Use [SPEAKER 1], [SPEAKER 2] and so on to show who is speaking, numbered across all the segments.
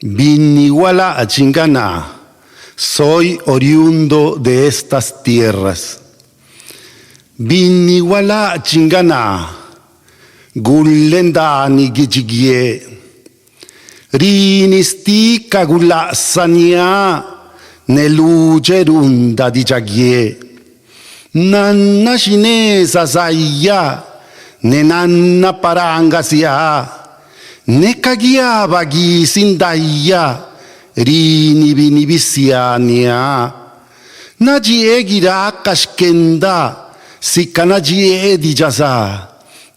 [SPEAKER 1] Biniguala Achingana, soy oriundo de estas tierras. Biniguala Achingana, Gullenda ni Gichigie, Rinisti Kagula Sanya, Nelugerunda di Jagie, Nanna Chinesa Zaya, Nenanna Parangasia. Nekagia sindaya rini binibisiania najie gira kashkenda sikanajie dijaza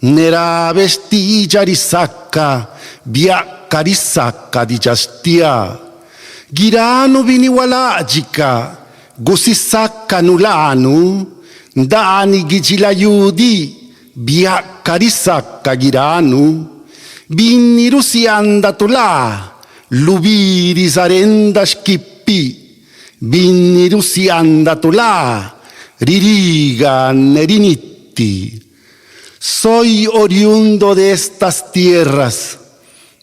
[SPEAKER 1] nera vestija risaka biaka risaka dijastia girano biniwalajika gusisaka nulanu dani gijilayudi biaka risaka giranu Binniru sianda tula, lubiri sarenda skippi, binniru sianda tula, ririga nerinitti. Soy oriundo de estas tierras,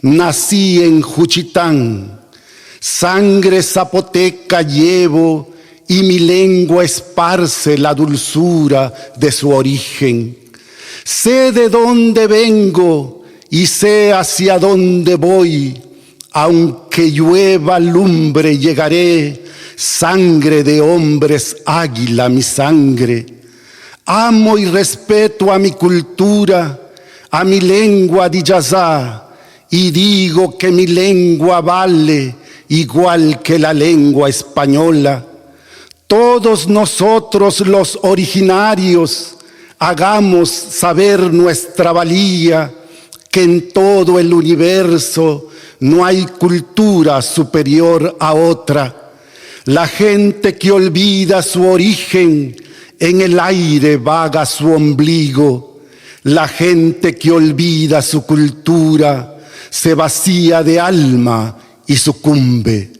[SPEAKER 1] nací en Juchitán, sangre zapoteca llevo y mi lengua esparce la dulzura de su origen. Sé de dónde vengo, y sé hacia dónde voy, aunque llueva lumbre llegaré, sangre de hombres, águila mi sangre. Amo y respeto a mi cultura, a mi lengua diyazá, y digo que mi lengua vale igual que la lengua española. Todos nosotros los originarios hagamos saber nuestra valía, que en todo el universo no hay cultura superior a otra. La gente que olvida su origen, en el aire vaga su ombligo. La gente que olvida su cultura, se vacía de alma y sucumbe.